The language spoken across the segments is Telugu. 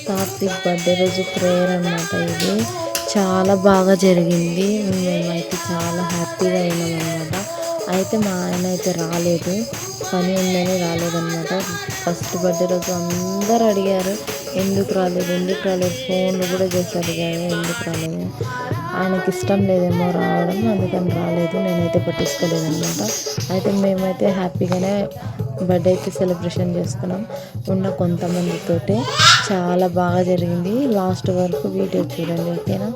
తాత్విక్ బర్త్డే రోజు ప్రేయర్ అనమాట. ఇది చాలా బాగా జరిగింది. మేమైతే చాలా హ్యాపీగా అయినాం అనమాట. అయితే మా ఆయన అయితే రాలేదు, పని ఉందని రాలేదన్నమాట. ఫస్ట్ బర్త్డే రోజు అందరూ అడిగారు ఎందుకు రాలేదు, ఫోన్లు కూడా చేసి అడిగారు ఎందుకు రాలేదు. ఆయనకి ఇష్టం లేదేమో రావడం, అందుకని రాలేదు. నేనైతే పట్టించుకోలేదన్నమాట. అయితే మేమైతే హ్యాపీగానే బర్త్డే అయితే సెలబ్రేషన్ చేసుకున్నాం ఉన్న కొంతమందితోటే. చాలా బాగా జరిగింది. లాస్ట్ వరకు వీడియో చూడండి, ఓకేనా.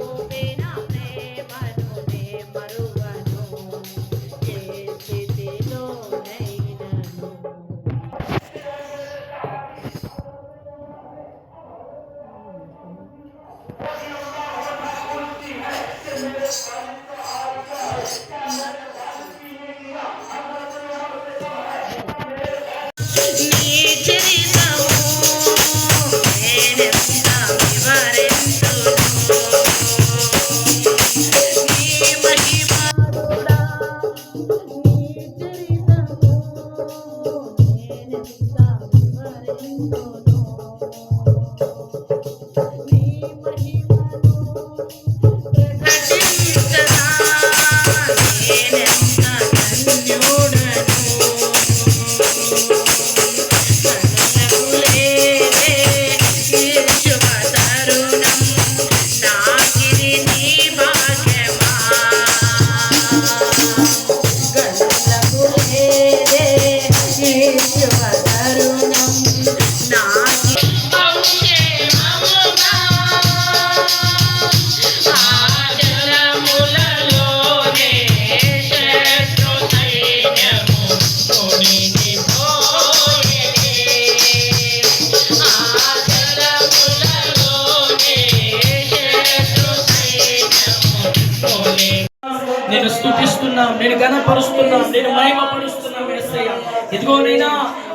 నేను స్తుతిస్తున్నాం, నేను ఘనపరుస్తున్నాం, నేను మహిమపరుస్తున్నాం యేసయ్య. ఇదిగోనైనా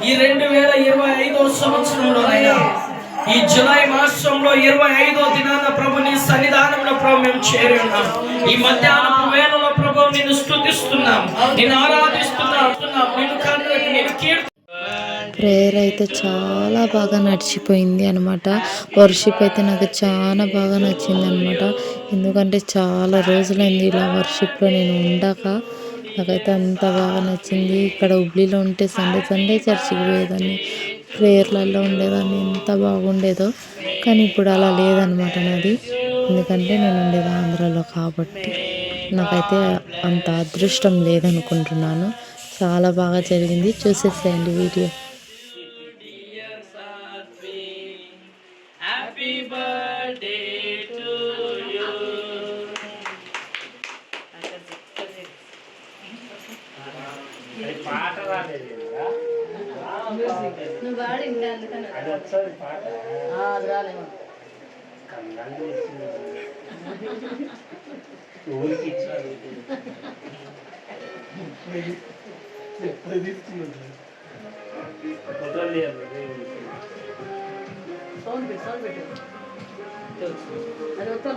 ఈ 2025 సంవత్సరంలోనైనా ఈ జూలై మాసంలో 25వ దినాన ప్రభు నీ సన్నిధానంలో ప్రభు మేము చేరి ఉన్నాం. ఈ మధ్యాహ్నపు వేళలో ప్రభు నిన్ను స్తుతిస్తున్నాం, నిన్ను ఆరాధిస్తున్నాం, నిన్ను కీర్తి. ప్రేయర్ అయితే చాలా బాగా నడిచిపోయింది అనమాట. వర్షిప్ అయితే నాకు చాలా బాగా నచ్చింది అనమాట. ఎందుకంటే చాలా రోజులైంది ఇలా వర్షిప్లో నేను ఉండక. నాకైతే అంత బాగా నచ్చింది. ఇక్కడ హుబ్లీలో ఉంటే సండే చర్చికి పోయేదాన్ని, ప్రేయర్లలో ఉండేదాన్ని, ఎంత బాగుండేదో. కానీ ఇప్పుడు అలా లేదనమాట నాది. ఎందుకంటే నేను ఉండేది ఆంధ్రాలో కాబట్టి నాకైతే అంత అదృష్టం లేదనుకుంటున్నాను. చాలా బాగా జరిగింది. చూసేసేయండి video. Happy birthday to you. పాట రాలేదు, నువ్వు పాడింది అందుకని అది వచ్చేది పాట. అది రాలేమో ఊరికి ఇచ్చారు. సౌండ్ పెట్టు అది వస్తా.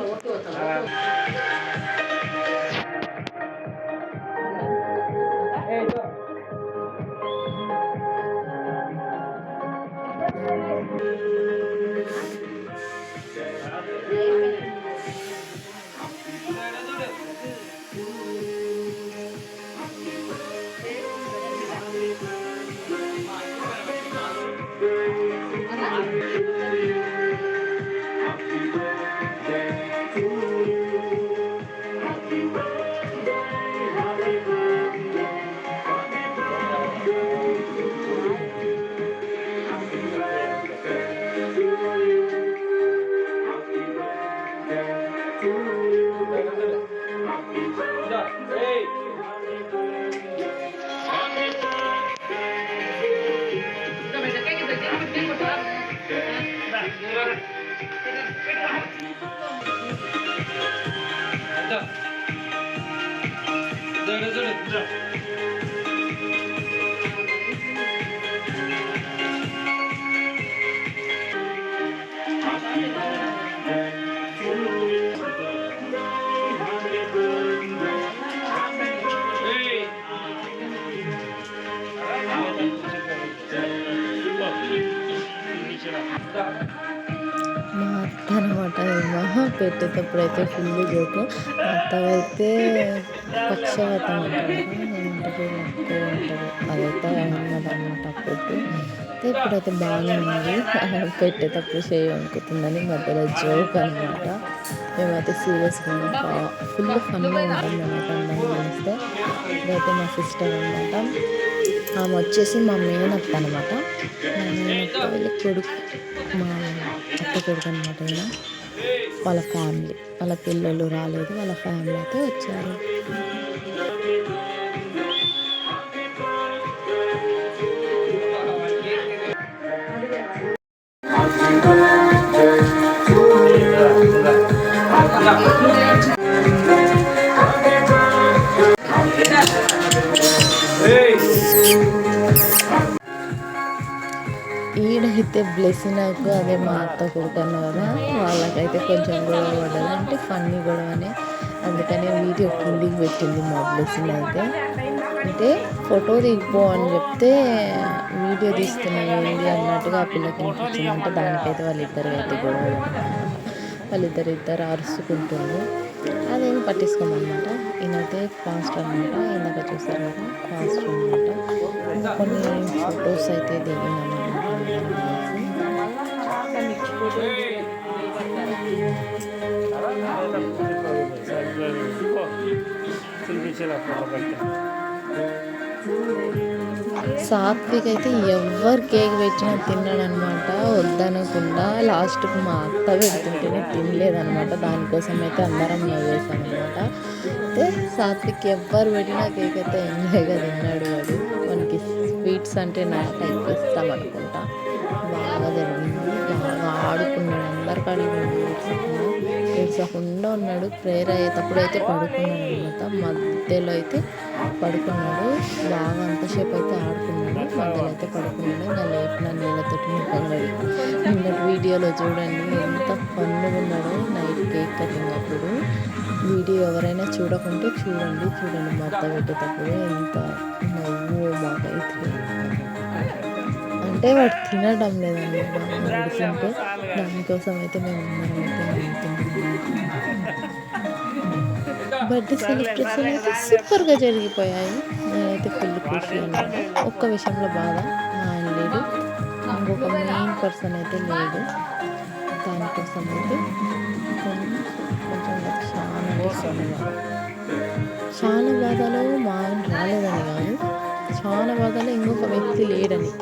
మా అత్త అనమాట ఏమో పెట్టేటప్పుడు అయితే ఫుల్ జోకు. మా అత్త అయితే పక్షవాతం అంటారు ఏమంటారు లక్కో అంటారు అదైతే ఉన్నదన్నమాట అప్పుడు. అయితే ఇప్పుడైతే బాగానే ఉంది. పెట్టేటప్పుడు చేయి వణుకుతుందని మధ్యలో జోక్ అనమాట. మేమైతే సీరియస్గా ఫుల్ ఫన్గా ఉంటాం మేమైతే అందరం కలిస్తే. ఇదైతే మా సిస్టర్ అనమాట. ఆమె వచ్చేసి మా మేనత్త అనమాట. మా మేనత్త వాళ్ళ కొడుకు మా అత్త కొడుకు అనమాట. ఈయన వాళ్ళ ఫ్యామిలీ వాళ్ళ పిల్లలు రాలేదు, వాళ్ళ ఫ్యామిలీ అయితే వచ్చారు. ఈడైతే బ్లెస్సింగ్ అదే మా అత్త కొడుకు అన్న కదా, వాళ్ళకైతే కొంచెం గొడవ పడ్డది. అంటే ఫన్నీ గొడవనే, అందుకనే వీడియో కిందికి పెట్టింది మా బ్లెస్సింగ్ అయితే. అంటే ఫోటో దిగిపో అని చెప్తే వీడియో తీస్తున్నాను ఏంటి అన్నట్టుగా ఆ పిల్లకి అనిపించింది. అంటే దానికైతే వాళ్ళిద్దరు అయితే గొడవ, వాళ్ళిద్దరు అరుచుకుంటారు. అదేమి పట్టించుకోమన్నమాట. ఈయనైతే పాస్టర్ అనమాట, ఇందాక చూసారు కదా పాస్టర్ అనమాట. ఇంకా కొన్ని ఫొటోస్ అయితే దిగినామన్నమాట. సాత్విక్ అయితే ఎవరు కేక్ పెట్టినా తిన్నాడనమాట, వద్దనకుండా. లాస్ట్కి మా అత్త పెడుతుంటేనే తినలేదనమాట. దానికోసం అయితే అందరం నవ్వేసామన్నమాట. అయితే సాత్విక్ ఎవరు పెట్టినా కేక్ అయితే ఎంజాయ్గా తిన్నాడు వాడు. మనకి స్వీట్స్ అంటే నా టైప్ ఇస్తాం అనుకుంటా. బాగా జరిగింది, బాగా ఆడుకున్నాడు, అందరికాడికి ఏడ్చకుండా ఉన్నాడు. ప్రేయర్ అయ్యేటప్పుడు అయితే పడుకున్నాడు అనమాట. మధ్యలో అయితే పడుకున్నాడు, బాగా అంతసేపు అయితే ఆడుకున్నాడు. మధ్యలో అయితే పడుకున్నాడు. నా లేపిన నీళ్ళతోటి ముఖంగడి. నిన్నటి వీడియోలో చూడండి ఎంత ఫన్గా ఉన్నాడో నైట్ కేక్ కటింగ్ అప్పుడు. వీడియో ఎవరైనా చూడకుంటే చూడండి మత్త పెట్టేటప్పుడు ఎంత నవ్వు బాగా అయితే. అంటే వాడు తినడం లేదన్నమాట, అడుగుతుంటే దానికోసం అయితే మేము అందరం అయితే బర్త్డే సెలబ్రేషన్ అయితే సూపర్గా జరిగిపోయాయి. నేనైతే ఫుల్ ఖుషి అన్నమాట. ఒక్క విషయంలో బాధ, మా ఆయన లేడు, ఇంకొక మెయిన్ పర్సన్ అయితే లేడు. దానికోసం అయితే కొంచెం చాలా బాధలో మా ఆయన రాలేదని కాదు, చాలా బాధలో ఇంకొక వ్యక్తి లేడని.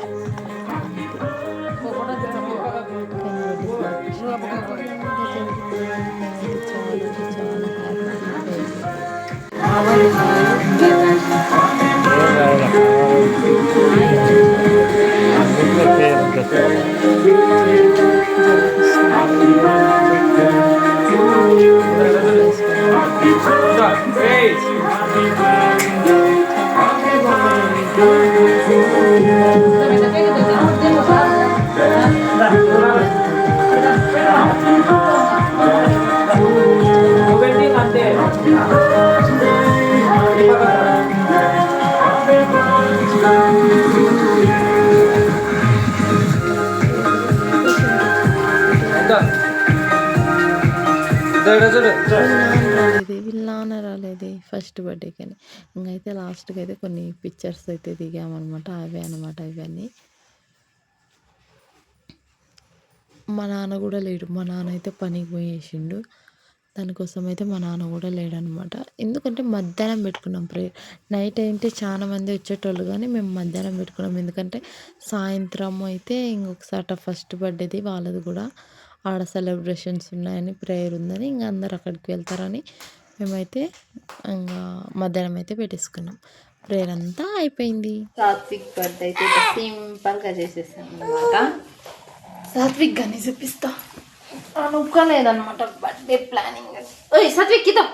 వీళ్ళ నాన్న రాలేదే ఫస్ట్ బర్త్డేకి అని. ఇంకైతే లాస్ట్కి అయితే కొన్ని పిక్చర్స్ అయితే దిగామన్నమాట. అవే అనమాట ఇవన్నీ. మా నాన్న కూడా లేడు, మా నాన్న అయితే పనికి పోయేసిండు. దానికోసం అయితే మా నాన్న కూడా లేడనమాట. ఎందుకంటే మధ్యాహ్నం పెట్టుకున్నాం ప్రేయర్. నైట్ అయితే చాలా మంది వచ్చేటోళ్ళు కానీ మేము మధ్యాహ్నం పెట్టుకున్నాం. ఎందుకంటే సాయంత్రం అయితే ఇంకొకసారి ఫస్ట్ బర్త్డేది వాళ్ళది కూడా ఆడ సెలబ్రేషన్స్ ఉన్నాయని, ప్రేయర్ ఉందని, ఇంకా అందరు అక్కడికి వెళ్తారని మేమైతే ఇంకా మధ్యాహ్నం అయితే పెట్టేసుకున్నాం. ప్రేయర్ అంతా అయిపోయింది. సాత్విక్ బర్త్డే అయితే సింపుల్గా చేసేసాం అనమాట. సాత్విక్ గానే చూపిస్తా, అనుకోలేదన్నమాట బర్త్డే ప్లానింగ్. ఓయ్ సాత్విక్ ఇదో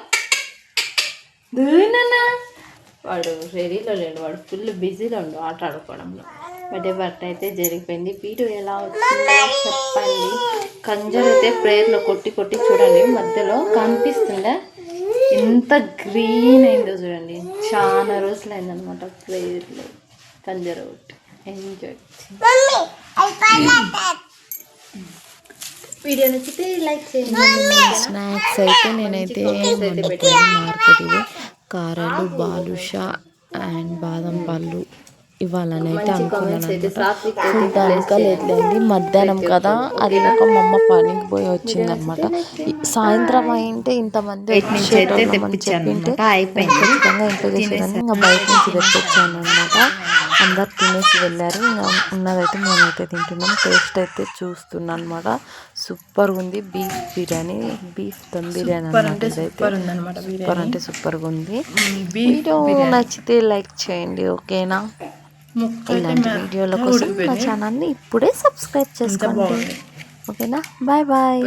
వాడు రెడీలో లేడు, వాడు ఫుల్ బిజీలో ఉండు ఆట ఆడుకోవడంలో. బర్త్డే అయితే జరిగిపోయింది. వీడియో ఎలా వచ్చిందో చెప్పండి. కంజర్ అయితే ప్రేయర్లో కొట్టి చూడండి, మధ్యలో కనిపిస్తుండే ఎంత గ్రీన్ అయిందో చూడండి. చాలా రోజులు అయిందనమాట ప్రేయర్లో కంజర్ ఒకటి. ఎంజాయ్ వీడియో నచ్చితే లైక్ చేయండి. స్నాక్స్ అయితే నేనైతే మార్కెట్ ఇవి కారాలు బాదుషా అండ్ బాదం పళ్ళు ఇవ్వాలని అయితే అనుకున్నాను అనమాట. ఫుడ్ అనక లేదులేండి, మధ్యాహ్నం కదా, అది ఒక మా అమ్మ పనికి పోయి వచ్చిందనమాట. సాయంత్రం అయింటే ఇంతమంది వచ్చేటోళ్ళమని చెప్పింటే ఖచ్చితంగా ఇంట్లో చేసేదాన్ని. ఇంకా బయట నుంచి తెప్పించాను అనమాట. అందరు తినేసి వెళ్ళారు. ఇంకా ఉన్నదైతే మేమైతే తింటున్నాం. టేస్ట్ అయితే చూస్తున్నాను అనమాట. సూపర్గా ఉంది. బీఫ్ బిర్యానీ, బీఫ్ దమ్ బిర్యానీ అనమాట. సూపర్ అంటే సూపర్గా ఉంది. వీడియో నచ్చితే లైక్ చేయండి, ఓకేనా? ఇలాంటి వీడియోల కోసం నా ఛానల్ని ఇప్పుడే సబ్స్క్రైబ్ చేసుకోండి, ఓకేనా? Bye bye.